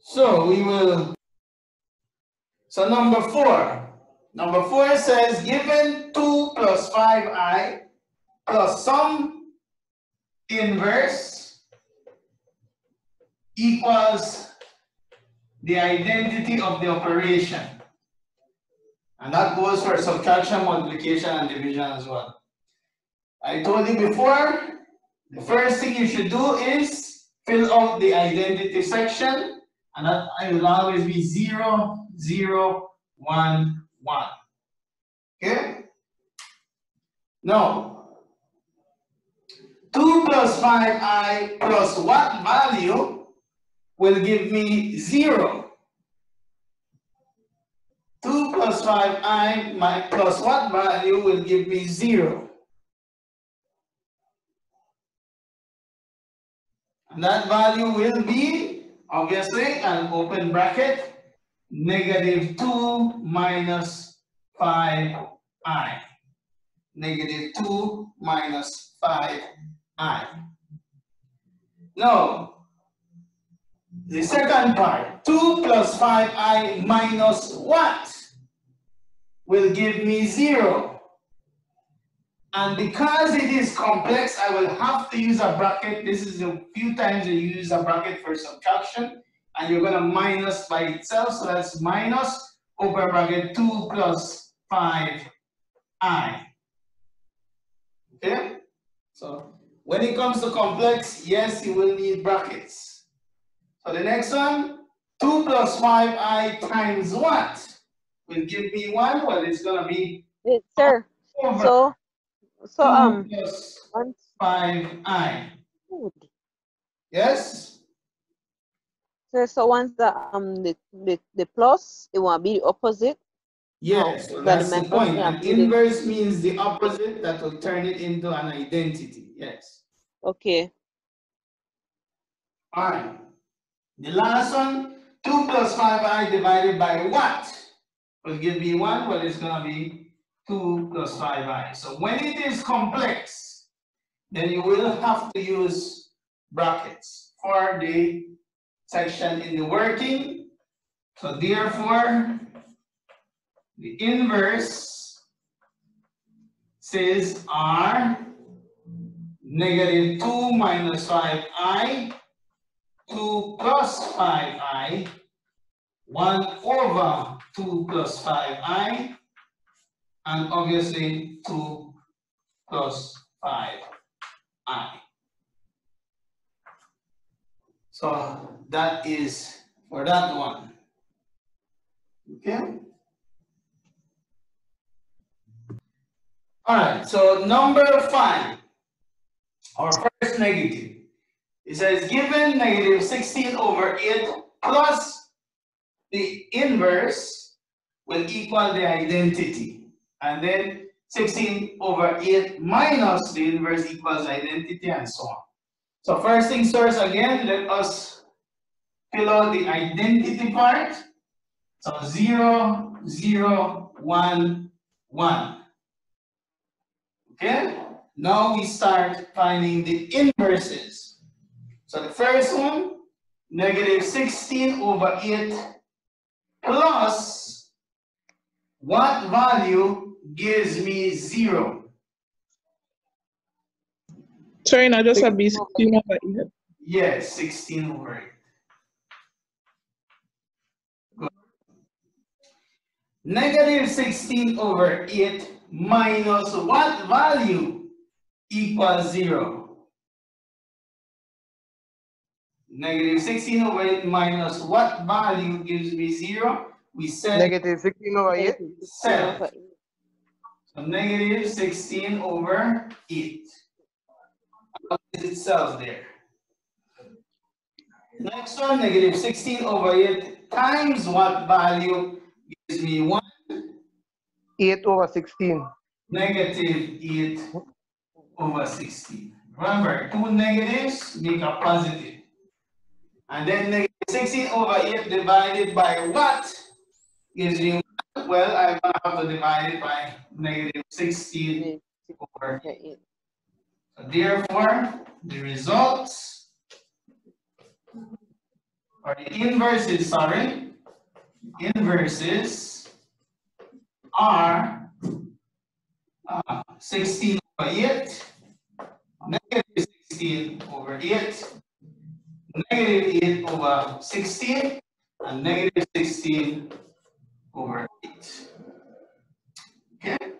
So we will, so number 4. Number 4 says given 2 plus 5i plus some inverse equals the identity of the operation. And that goes for subtraction, multiplication, and division as well. I told you before, the first thing you should do is fill out the identity section, and that will always be 0, 0, 1, 1. Okay? Now, 2 plus 5i plus what value will give me 0? 2 plus 5i plus what value will give me 0? And that value will be, obviously, an open bracket, negative 2 minus 5i. Negative 2 minus 5i. Now, the second part, 2 plus 5i minus what will give me 0? And because it is complex, I will have to use a bracket. This is a few times you use a bracket for subtraction, and you're going to minus by itself. So that's minus over bracket 2 plus 5i. Okay? So when it comes to complex, yes, you will need brackets. So the next one, 2 plus 5i times what will give me 1? Well, it's going to be sir. over 2 plus 5i. Yes? So once the plus, it will be the opposite. Yes, so that's the point. An inverse means the opposite that will turn it into an identity. Yes. Okay. All right. The last one, 2 plus 5i divided by what will give me 1? Well, it's going to be 2 plus 5i. So when it is complex, then you will have to use brackets for the section in the working. So therefore, the inverse says are negative 2 minus 5i, 2 plus 5i, 1 over 2 plus 5i, and obviously 2 plus 5i. So that is for that one. Okay? All right, so number 5, our first negative. It says given negative 16 over 8 plus the inverse will equal the identity. And then 16 over 8 minus the inverse equals identity, and so on. So first things first, again, let us fill out the identity part. So 0, 0, 1, 1. Okay? Now we start finding the inverses. So the first one, negative 16 over 8 plus what value gives me 0? Sorry, not just a be 16 over 8. Yes, 16 over 8. Good. Negative 16 over 8 minus what value equals 0? Negative 16 over 8 minus what value gives me 0? We said negative 16 over 8. 7. So negative 16 over 8. Is itself there. Next one, negative 16 over 8 times what value gives me 1? 8 over 16. Negative 8 over 16. Remember, two negatives make a positive. And then negative 16 over 8 divided by what gives me 1? Well, I'm going to have to divide it by negative 16 over 8. So therefore, the results or the inverses, sorry, inverses are 16 over 8, negative 16 over 8, negative 8 over 16, and negative 16 over 8. Okay?